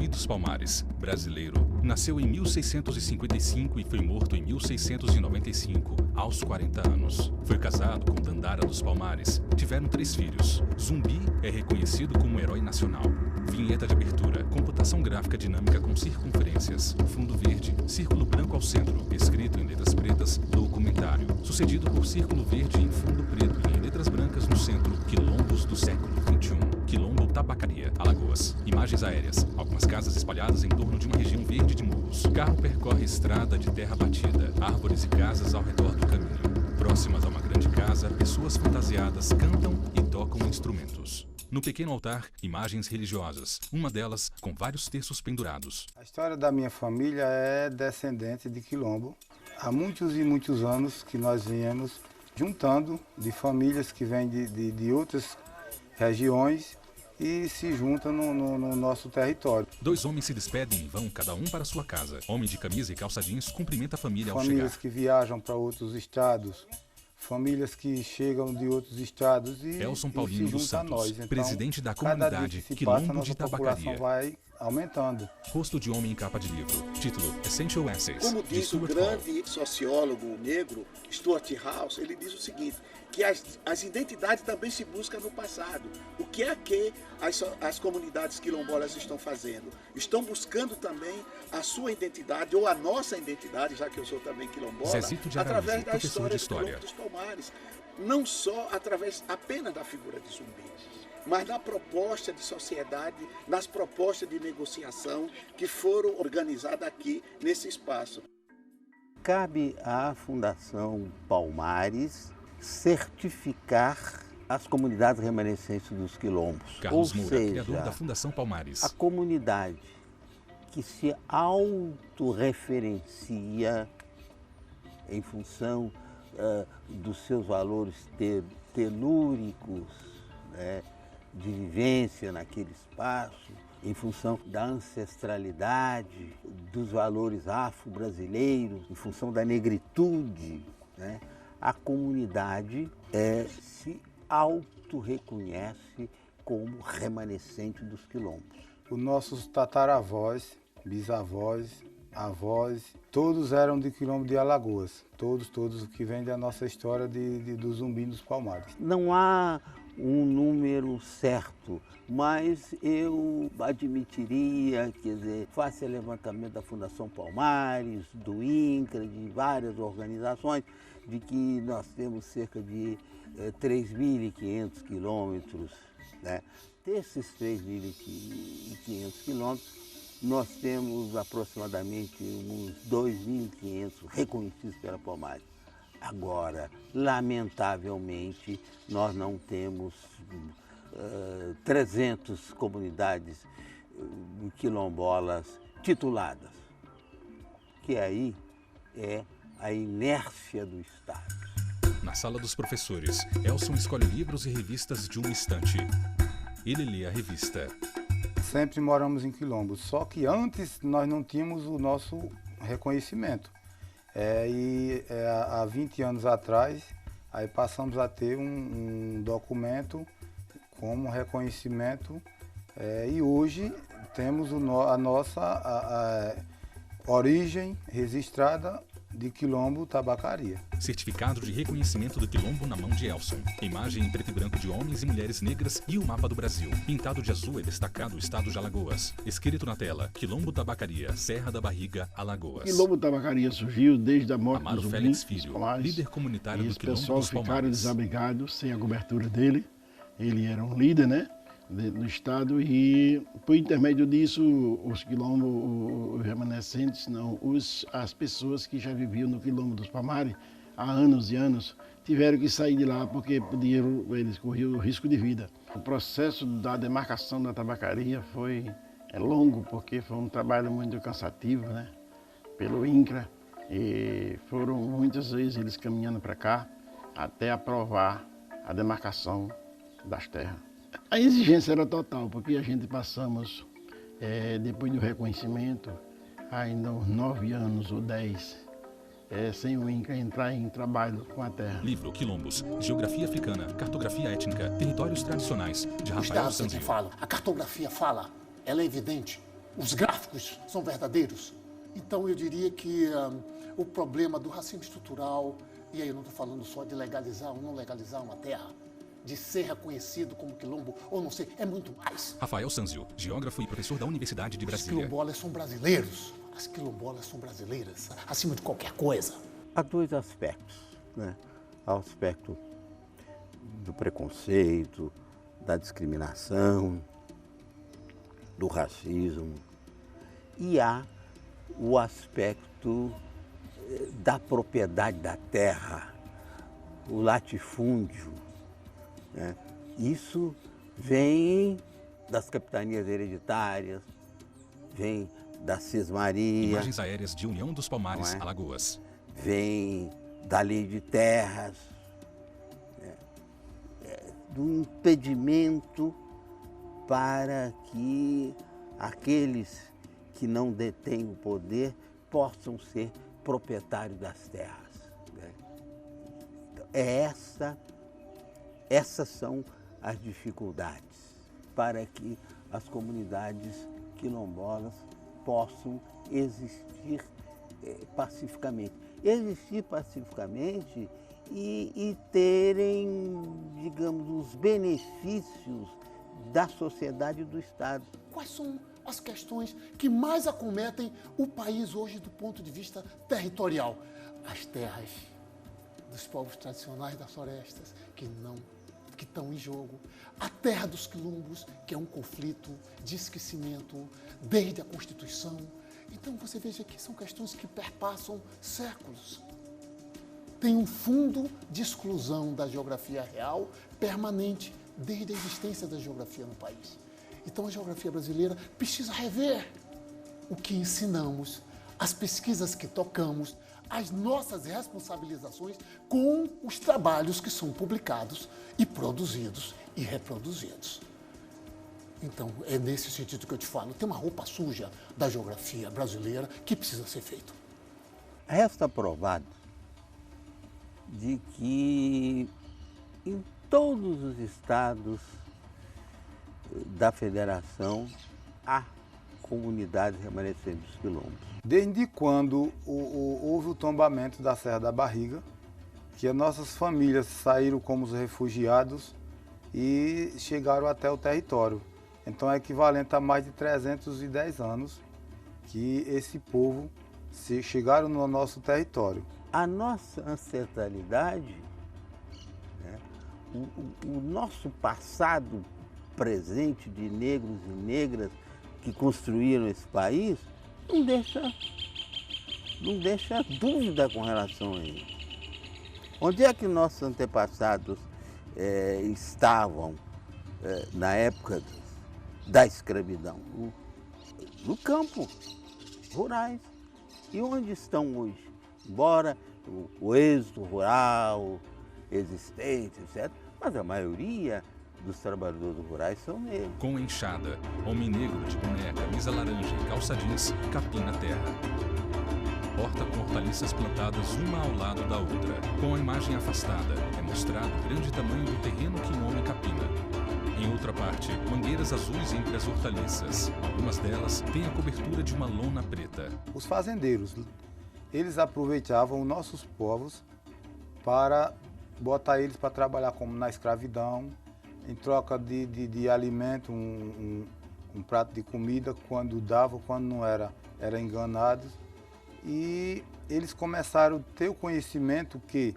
Zumbi dos Palmares, brasileiro, nasceu em 1655 e foi morto em 1695, aos 40 anos. Foi casado com Dandara dos Palmares. Tiveram 3 filhos. Zumbi é reconhecido como herói nacional. Vinheta de abertura, computação gráfica dinâmica com circunferências, fundo verde, círculo branco ao centro, escrito em letras pretas, documentário, sucedido por círculo verde em fundo preto e em letras brancas no centro, quilombos do século XXI. Quilombo Tabacaria, Alagoas. Imagens aéreas, algumas casas espalhadas em torno de uma região verde de morros. Carro percorre estrada de terra batida, árvores e casas ao redor do caminho. Próximas a uma grande casa, pessoas fantasiadas cantam e tocam instrumentos. No pequeno altar, imagens religiosas, uma delas com vários terços pendurados. A história da minha família é descendente de quilombo. Há muitos e muitos anos que nós viemos juntando de famílias que vêm de outras regiões e se juntam no nosso território. 2 homens se despedem e vão cada um para sua casa. Homem de camisa e calça jeans cumprimenta a família ao Famílias chegar. que viajam para outros estados, famílias que chegam de outros estados Elson e Paulino se dos juntam a Santos, nós. Então, presidente da cada dia comunidade que se passa, Quilombo nossa de população Tabacaria. vai aumentando. Rosto de homem em capa de livro. Título Essential Essays, Como de diz o Stuart Hall. grande sociólogo negro Stuart House, ele diz o seguinte, que as identidades também se buscam no passado. O que é que as comunidades quilombolas estão fazendo? Estão buscando também a sua identidade, ou a nossa identidade, já que eu sou também quilombola, Zezito de Araújo, através da professor de história do Quilombo dos Palmares. Não só através apenas da figura de Zumbi, mas na proposta de sociedade, nas propostas de negociação que foram organizadas aqui nesse espaço. Cabe à Fundação Palmares certificar as comunidades remanescentes dos quilombos. Carlos Ou Moura, seja, criador da Fundação Palmares. a comunidade que se autorreferencia em função dos seus valores telúricos, né, de vivência naquele espaço, em função da ancestralidade, dos valores afro-brasileiros, em função da negritude, né, a comunidade se autorreconhece como remanescente dos quilombos. Os nossos tataravós, bisavós, avós, todos eram de Quilombo de Alagoas. Todos que vêm da nossa história do Zumbi dos Palmares. Não há um número certo, mas eu admitiria, quer dizer, faça levantamento da Fundação Palmares, do INCRA, de várias organizações, de que nós temos cerca de 3.500 quilômetros, né? Desses 3.500 quilômetros, nós temos aproximadamente uns 2.500 reconhecidos pela Palmares. Agora, lamentavelmente, nós não temos 300 comunidades quilombolas tituladas, que aí é a inércia do Estado. Na sala dos professores, Elson escolhe livros e revistas de uma estante. Ele lê a revista. Sempre moramos em Quilombo, só que antes nós não tínhamos o nosso reconhecimento. Há 20 anos atrás, aí passamos a ter um documento como reconhecimento e hoje temos a nossa origem registrada de Quilombo Tabacaria. Certificado de reconhecimento do Quilombo na mão de Elson. Imagem em preto e branco de homens e mulheres negras e o mapa do Brasil. Pintado de azul é destacado o estado de Alagoas. Escrito na tela, Quilombo Tabacaria, Serra da Barriga, Alagoas. Quilombo Tabacaria surgiu desde a morte Amaro do Zumbi Félix dos Filho, Palmares, líder comunitário e do os Quilombo pessoal dos ficaram Palmares. desabrigados sem a cobertura dele. Ele era um líder, né, do estado, e por intermédio disso os quilombos, os remanescentes, não, as pessoas que já viviam no Quilombo dos Palmares há anos e anos tiveram que sair de lá porque eles corriam risco de vida. O processo da demarcação da tabacaria foi longo, porque foi um trabalho muito cansativo, né, pelo INCRA, e foram muitas vezes eles caminhando para cá até aprovar a demarcação das terras. A exigência era total, porque a gente passamos, depois do reconhecimento, ainda uns 9 anos ou 10, sem o INCRA entrar em trabalho com a terra. Livro Quilombos, Geografia Africana, Cartografia Étnica, Territórios Tradicionais, de Os Rafael dados que Sanzio. falam, a cartografia fala, ela é evidente. os gráficos são verdadeiros. Então eu diria que o problema do racismo estrutural, e aí eu não estou falando só de legalizar ou não legalizar uma terra, de ser reconhecido como quilombo ou não ser, é muito mais. Rafael Sanzio, geógrafo e professor da Universidade de Os Brasília. quilombolas são brasileiros, as quilombolas são brasileiras, acima de qualquer coisa. Há dois aspectos, né? Há o aspecto do preconceito, da discriminação, do racismo, e há o aspecto da propriedade da terra, o latifúndio, né? Isso vem das capitanias hereditárias, vem da cismaria. Imagens aéreas de União dos Palmares, Alagoas. Vem da lei de terras, do impedimento para que aqueles que não detêm o poder possam ser proprietários das terras. Então, essas são as dificuldades para que as comunidades quilombolas possam existir pacificamente. Existir pacificamente e terem, digamos, os benefícios da sociedade e do Estado. Quais são as questões que mais acometem o país hoje do ponto de vista territorial? As terras dos povos tradicionais das florestas que estão em jogo. A terra dos quilombos, que é um conflito de esquecimento desde a Constituição. Então você veja que são questões que perpassam séculos. Tem um fundo de exclusão da geografia real permanente desde a existência da geografia no país. Então a geografia brasileira precisa rever o que ensinamos, as pesquisas que tocamos, as nossas responsabilizações com os trabalhos que são publicados e produzidos e reproduzidos. Então, é nesse sentido que eu te falo, tem uma roupa suja da geografia brasileira que precisa ser feito. Resta provado de que em todos os estados da federação há comunidades remanescentes dos quilombos. Desde quando houve o tombamento da Serra da Barriga, que as nossas famílias saíram como os refugiados e chegaram até o território. Então é equivalente a mais de 310 anos que esse povo chegaram no nosso território. A nossa ancestralidade, né, o nosso passado presente de negros e negras que construíram esse país, não deixa dúvida com relação a isso. Onde é que nossos antepassados estavam na época da escravidão? No campo, rurais. E onde estão hoje? Embora o êxodo rural existente, etc., mas a maioria dos trabalhadores rurais são negros. Com enxada, homem negro de boné, camisa laranja e calça jeans, capina a terra. Horta com hortaliças plantadas uma ao lado da outra. Com a imagem afastada, é mostrado o grande tamanho do terreno que um homem capina. Em outra parte, mangueiras azuis entre as hortaliças. Algumas delas têm a cobertura de uma lona preta. Os fazendeiros, eles aproveitavam os nossos povos para botar eles para trabalhar como na escravidão, em troca de alimento, um prato de comida, quando dava, quando não era enganados. E eles começaram a ter o conhecimento que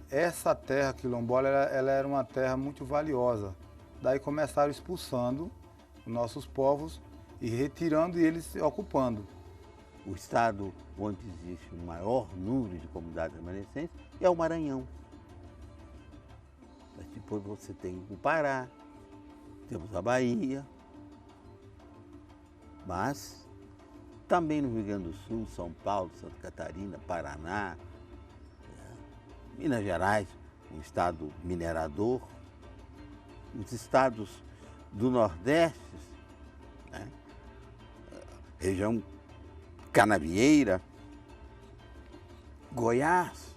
essa terra quilombola ela era uma terra muito valiosa. Daí começaram expulsando os nossos povos e retirando e eles ocupando. O estado onde existe o maior número de comunidades remanescentes é o Maranhão. Mas depois você tem o Pará, temos a Bahia, mas também no Rio Grande do Sul, São Paulo, Santa Catarina, Paraná, Minas Gerais, um estado minerador, os estados do Nordeste, né? Região Canavieira, Goiás,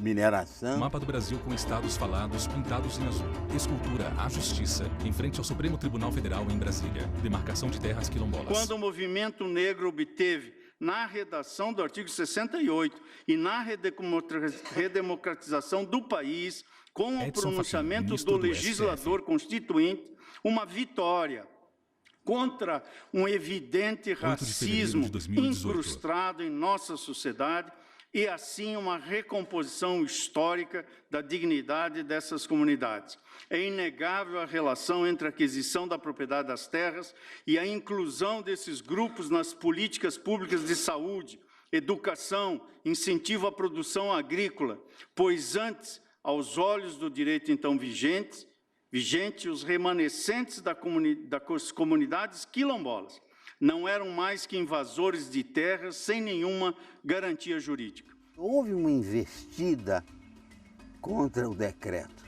mineração. Mapa do Brasil com estados falados pintados em azul. Escultura A Justiça, em frente ao Supremo Tribunal Federal em Brasília. Demarcação de terras quilombolas. Quando o movimento negro obteve, na redação do artigo 68 e na redemocratização do país, com o pronunciamento do legislador constituinte, uma vitória contra um evidente racismo incrustado em nossa sociedade e, assim, uma recomposição histórica da dignidade dessas comunidades. É inegável a relação entre a aquisição da propriedade das terras e a inclusão desses grupos nas políticas públicas de saúde, educação, incentivo à produção agrícola, pois antes, aos olhos do direito então vigente, os remanescentes das comunidades quilombolas não eram mais que invasores de terras sem nenhuma garantia jurídica. Houve uma investida contra o decreto.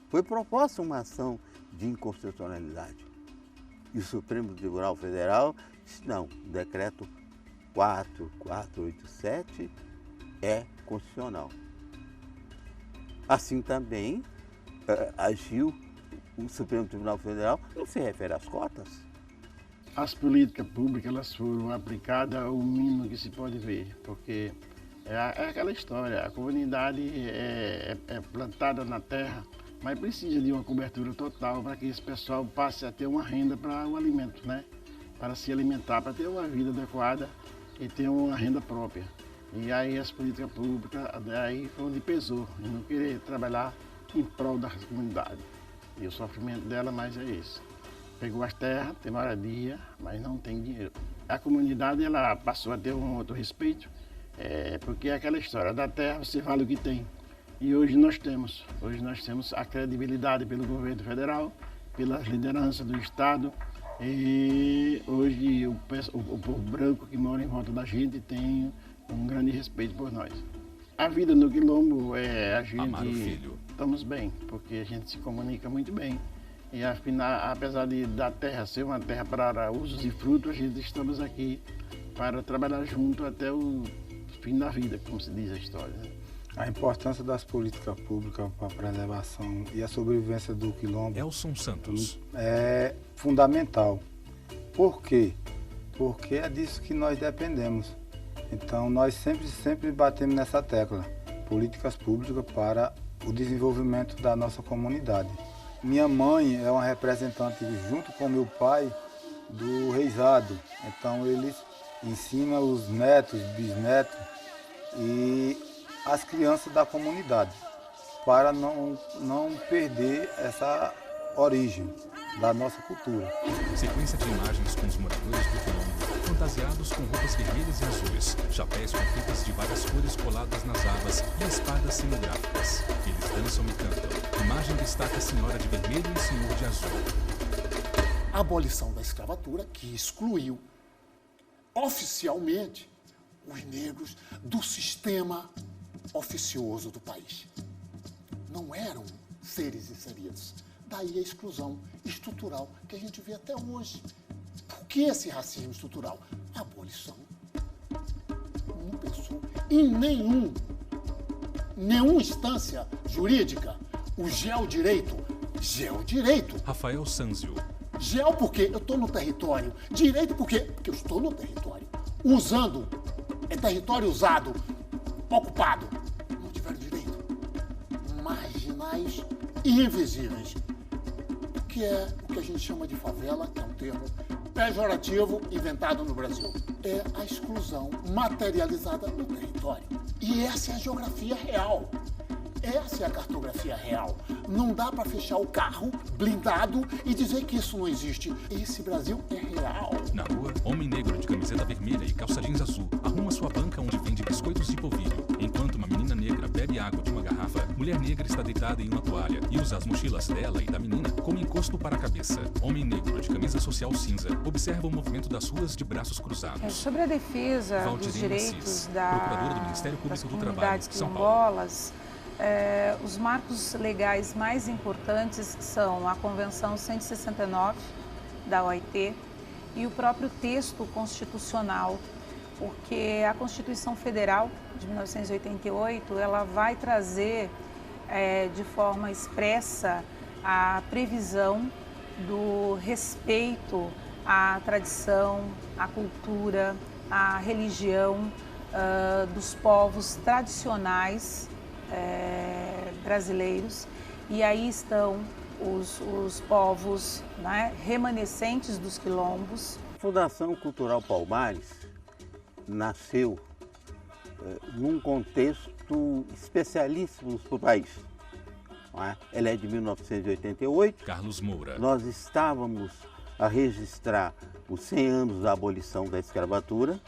Foi proposta uma ação de inconstitucionalidade. E o Supremo Tribunal Federal disse, não, o decreto 4487 é constitucional. Assim também agiu o Supremo Tribunal Federal, não se refere às cotas. As políticas públicas elas foram aplicadas ao mínimo que se pode ver, porque é aquela história, a comunidade é plantada na terra, mas precisa de uma cobertura total para que esse pessoal passe a ter uma renda para o alimento, né? Para se alimentar, para ter uma vida adequada e ter uma renda própria. E aí as políticas públicas aí foram de pesou, e não querer trabalhar em prol da comunidade. E o sofrimento dela mais é esse. Pegou as terras, tem moradia, mas não tem dinheiro. A comunidade ela passou a ter um outro respeito, porque é aquela história, da terra você vale o que tem. E hoje nós temos a credibilidade pelo governo federal, pelas lideranças do Estado, e hoje o povo branco que mora em volta da gente tem um grande respeito por nós. A vida no quilombo a gente estamos bem, porque a gente se comunica muito bem. E afinal, apesar da terra ser uma terra para usos e frutos, a gente estamos aqui para trabalhar junto até o fim da vida, como se diz a história, né? A importância das políticas públicas para a preservação e a sobrevivência do quilombo Elson Santos é fundamental. Por quê? Porque é disso que nós dependemos. Então nós sempre batemos nessa tecla, políticas públicas para o desenvolvimento da nossa comunidade. Minha mãe é uma representante, junto com meu pai, do reisado. Então eles ensinam os netos, bisnetos e as crianças da comunidade, para não perder essa origem da nossa cultura. Sequência de imagens com os moradores do quilombo, fantasiados com roupas vermelhas e azuis, chapéus com fitas de várias cores coladas nas abas e espadas cenográficas. Eles dançam e cantam. Imagem destaca a senhora de vermelho e o senhor de azul. A abolição da escravatura que excluiu oficialmente os negros do sistema oficioso do país. Não eram seres inseridos. Daí a exclusão estrutural que a gente vê até hoje. Por que esse racismo estrutural? A abolição não pensou em nenhuma instância jurídica. O geodireito. Rafael Sanzio. Geo porque eu estou no território. Direito porque eu estou no território. Usando, é território usado, ocupado. Não tiveram direito. Marginais e invisíveis. Que é o que a gente chama de favela, que é um termo pejorativo inventado no Brasil. É a exclusão materializada no território. E essa é a geografia real. Essa é a cartografia real. Não dá para fechar o carro blindado e dizer que isso não existe. Esse Brasil é real. Na rua, homem negro de camiseta vermelha e calça jeans azul arruma sua banca onde vende biscoitos de polvilho. Enquanto uma menina negra bebe água de uma garrafa, mulher negra está deitada em uma toalha e usa as mochilas dela e da menina como encosto para a cabeça. Homem negro de camisa social cinza observa o movimento das ruas de braços cruzados. Sobre a defesa dos direitos procuradora do Ministério Público do Trabalho, São quilombolas, os marcos legais mais importantes são a Convenção 169 da OIT e o próprio texto constitucional porque a Constituição Federal de 1988, ela vai trazer de forma expressa a previsão do respeito à tradição, à cultura, à religião dos povos tradicionais brasileiros. E aí estão os povos, né, remanescentes dos quilombos. A Fundação Cultural Palmares nasceu num contexto especialíssimo para o país. Não é? Ela é de 1988. Carlos Moura. Nós estávamos a registrar os 100 anos da abolição da escravatura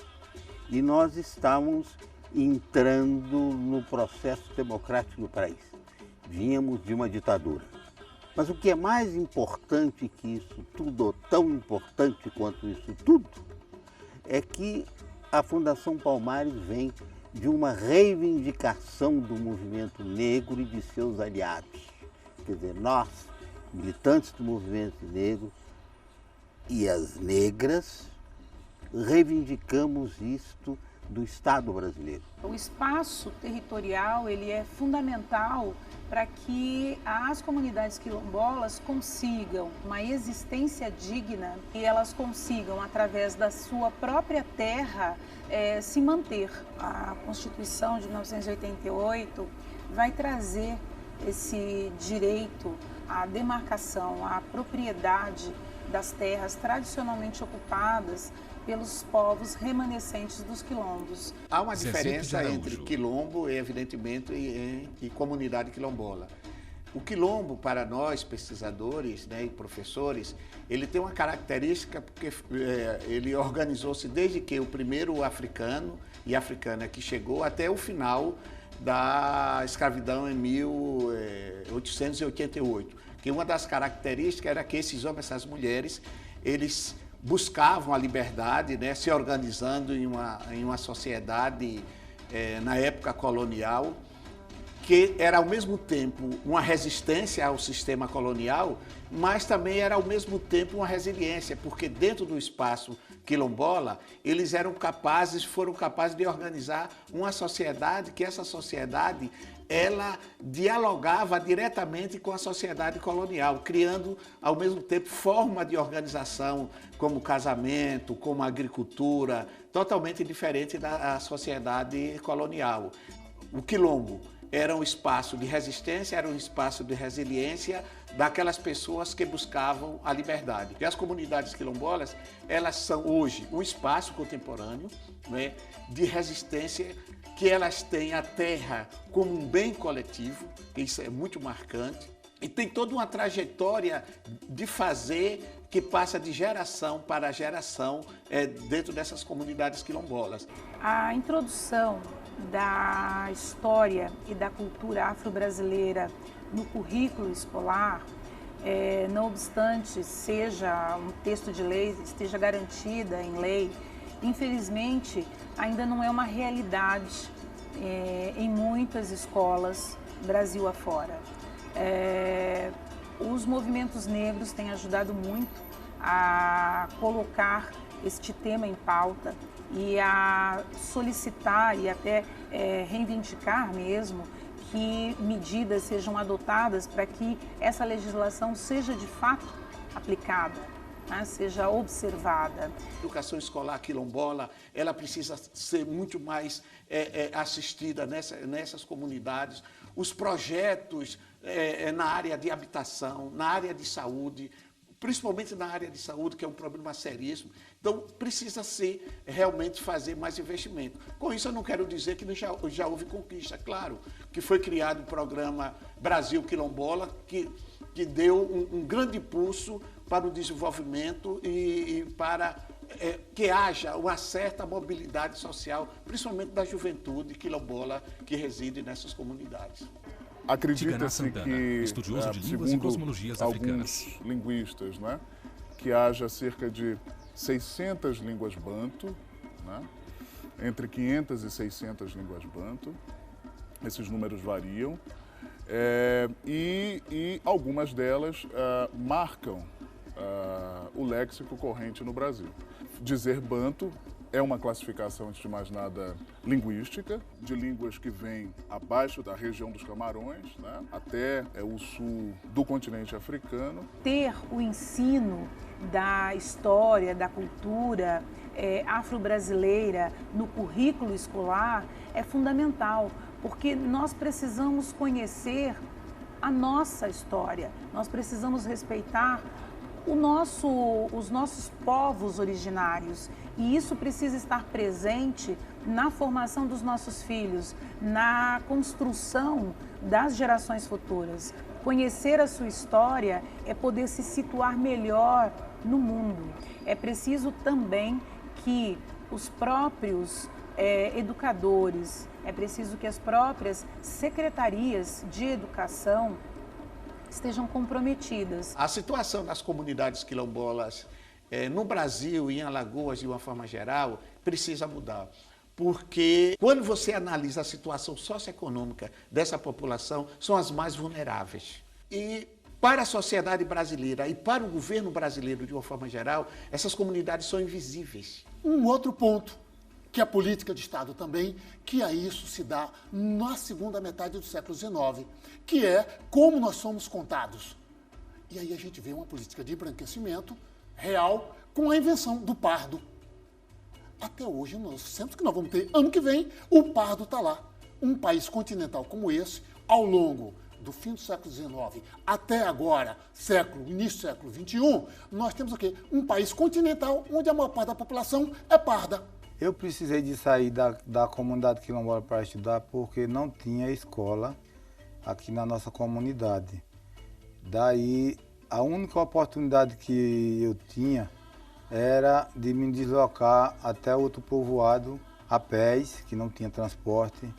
e nós estávamos entrando no processo democrático do país. Vínhamos de uma ditadura. Mas o que é mais importante que isso tudo, ou tão importante quanto isso tudo, é que a Fundação Palmares vem de uma reivindicação do movimento negro e de seus aliados. Quer dizer, nós, militantes do movimento negro e as negras, reivindicamos isto do Estado brasileiro. O espaço territorial, ele é fundamental para que as comunidades quilombolas consigam uma existência digna e elas consigam, através da sua própria terra, se manter. A Constituição de 1988 vai trazer esse direito à demarcação, à propriedade das terras tradicionalmente ocupadas pelos povos remanescentes dos quilombos. Há uma diferença entre quilombo, evidentemente, e comunidade quilombola. O quilombo, para nós, pesquisadores, né, e professores, ele tem uma característica porque ele organizou-se desde que o primeiro africano e africana que chegou até o final da escravidão em 1888. Que uma das características era que esses homens, essas mulheres, eles buscavam a liberdade, né, se organizando em uma sociedade, na época colonial, que era ao mesmo tempo uma resistência ao sistema colonial, mas também era ao mesmo tempo uma resiliência, porque dentro do espaço quilombola, eles foram capazes de organizar uma sociedade, que essa sociedade ela dialogava diretamente com a sociedade colonial, criando ao mesmo tempo forma de organização como casamento, como agricultura, totalmente diferente da sociedade colonial. O quilombo era um espaço de resistência, era um espaço de resiliência daquelas pessoas que buscavam a liberdade. E as comunidades quilombolas, elas são hoje um espaço contemporâneo, né, de resistência, que elas têm a terra como um bem coletivo, isso é muito marcante, e tem toda uma trajetória de fazer que passa de geração para geração dentro dessas comunidades quilombolas. A introdução da história e da cultura afro-brasileira no currículo escolar, não obstante seja um texto de lei, esteja garantida em lei, infelizmente ainda não é uma realidade em muitas escolas Brasil afora. Os movimentos negros têm ajudado muito a colocar este tema em pauta e a solicitar e até reivindicar mesmo que medidas sejam adotadas para que essa legislação seja de fato aplicada, né, seja observada. A educação escolar quilombola, ela precisa ser muito mais assistida nessas comunidades. Os projetos na área de habitação, na área de saúde, principalmente na área de saúde, que é um problema seríssimo. Então, precisa-se realmente fazer mais investimento. Com isso, eu não quero dizer que já houve conquista. Claro que foi criado o programa Brasil Quilombola, que deu um grande impulso para o desenvolvimento e para que haja uma certa mobilidade social, principalmente da juventude quilombola que reside nessas comunidades. Acredita-se que, estudioso de línguas e cosmologias africanas, alguns linguistas, né, que haja cerca de 600 línguas banto, né, entre 500 e 600 línguas banto, esses números variam, e algumas delas marcam o léxico corrente no Brasil. Dizer banto É uma classificação, antes de mais nada, linguística, de línguas que vêm abaixo da região dos Camarões, né, até o sul do continente africano. Ter o ensino da história, da cultura afro-brasileira no currículo escolar é fundamental, porque nós precisamos conhecer a nossa história, nós precisamos respeitar os nossos povos originários, e isso precisa estar presente na formação dos nossos filhos, na construção das gerações futuras. Conhecer a sua história é poder se situar melhor no mundo. É preciso também que os próprios educadores, é preciso que as próprias secretarias de educação estejam comprometidas. A situação das comunidades quilombolas no Brasil e em Alagoas, de uma forma geral, precisa mudar. Porque quando você analisa a situação socioeconômica dessa população, são as mais vulneráveis. E para a sociedade brasileira e para o governo brasileiro, de uma forma geral, essas comunidades são invisíveis. Um outro ponto, que é a política de Estado também, que a isso se dá na segunda metade do século XIX, que é como nós somos contados. E aí a gente vê uma política de embranquecimento real com a invenção do pardo. Até hoje, nós sempre que nós vamos ter, ano que vem, o pardo está lá. Um país continental como esse, ao longo do fim do século XIX até agora, início do século XXI, nós temos o quê? Um país continental onde a maior parte da população é parda. Eu precisei de sair da comunidade quilombola para estudar porque não tinha escola aqui na nossa comunidade. Daí, a única oportunidade que eu tinha era de me deslocar até outro povoado a pés, que não tinha transporte.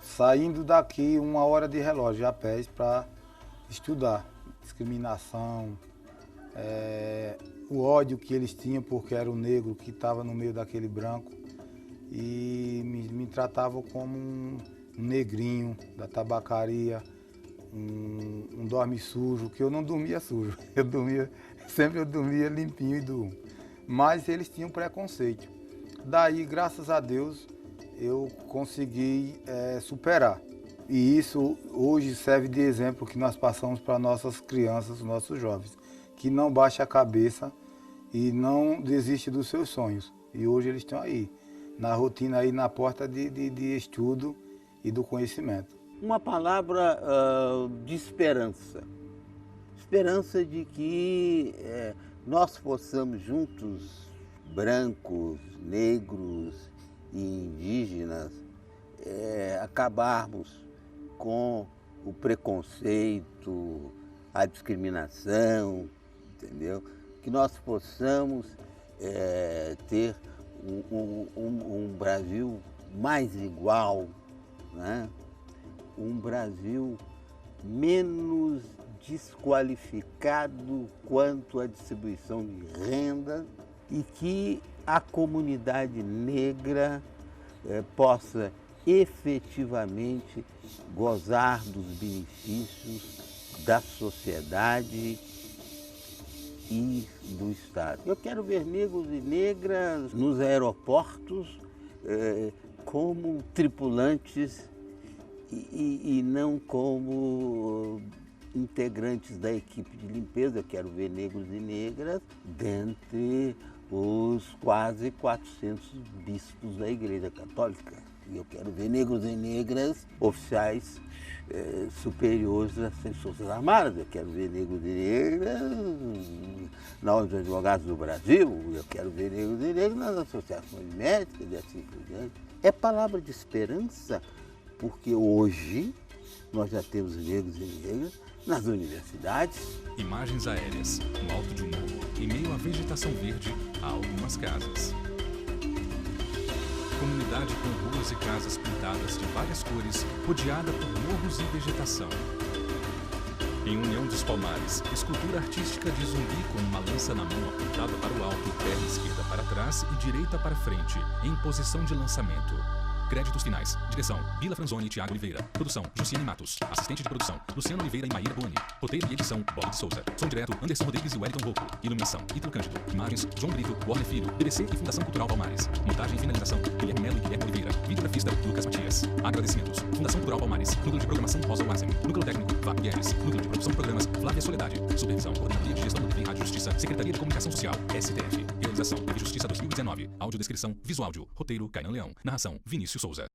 Saindo daqui 1 hora de relógio a pés para estudar. Discriminação, o ódio que eles tinham porque era o negro que estava no meio daquele branco e me tratavam como um negrinho da tabacaria, um dorme sujo, que eu não dormia sujo, sempre eu dormia limpinho e durmo. Mas eles tinham preconceito. Daí, graças a Deus, eu consegui superar. E isso hoje serve de exemplo que nós passamos para nossas crianças, nossos jovens, que não baixa a cabeça e não desiste dos seus sonhos. E hoje eles estão aí, na rotina, aí na porta de estudo e do conhecimento. Uma palavra de esperança. Esperança de que nós possamos juntos, brancos, negros e indígenas, acabarmos com o preconceito, a discriminação, entendeu? Que nós possamos ter um Brasil mais igual, né? Um Brasil menos desqualificado quanto à distribuição de renda e que a comunidade negra possa efetivamente gozar dos benefícios da sociedade e do Estado. Eu quero ver negros e negras nos aeroportos como tripulantes e não como integrantes da equipe de limpeza. Eu quero ver negros e negras dentre os quase 400 bispos da Igreja Católica. E eu quero ver negros e negras oficiais superiores das Forças Armadas. Eu quero ver negros e negras na Ordem dos Advogados do Brasil. Eu quero ver negros e negras nas associações médicas e assim por diante. É palavra de esperança, porque hoje nós já temos negros e negras nas universidades. Imagens aéreas, no alto de um morro, em meio à vegetação verde, há algumas casas. Comunidade com ruas e casas pintadas de várias cores, rodeada por morros e vegetação. Em União dos Palmares, escultura artística de zumbi com uma lança na mão apontada para o alto, perna esquerda para trás e direita para frente, em posição de lançamento. Créditos finais. Direção: Bila Franzoni e Thiago Oliveira. Produção: Jussiane Matos. Assistente de produção: Luciano Oliveira e Maíra Boni. Roteiro e edição: Bola de Souza. Som direto: Anderson Rodrigues e Wellington Rocco. Iluminação: Ítalo Cândido. Imagens: João Brito, Warner Filho, BBC e Fundação Cultural Palmares. Montagem e finalização: Guilherme Melo e Guilherme Oliveira. Videografista: Lucas Matias. Agradecimentos: Fundação Cultural Palmares. Núcleo de Programação: Rosa Wasem. Núcleo Técnico: Fábio Guedes. Núcleo de Produção de Programas: Flávia Soledade. Supervisão: Coordenadoria de Gestão do TV e Rádio Justiça. Secretaria de Comunicação Social: STF. Realização: TV Justiça 2019. Audiodescrição: Visuáudio. Roteiro: Cainan Leão. Narração: Vinícius Souza.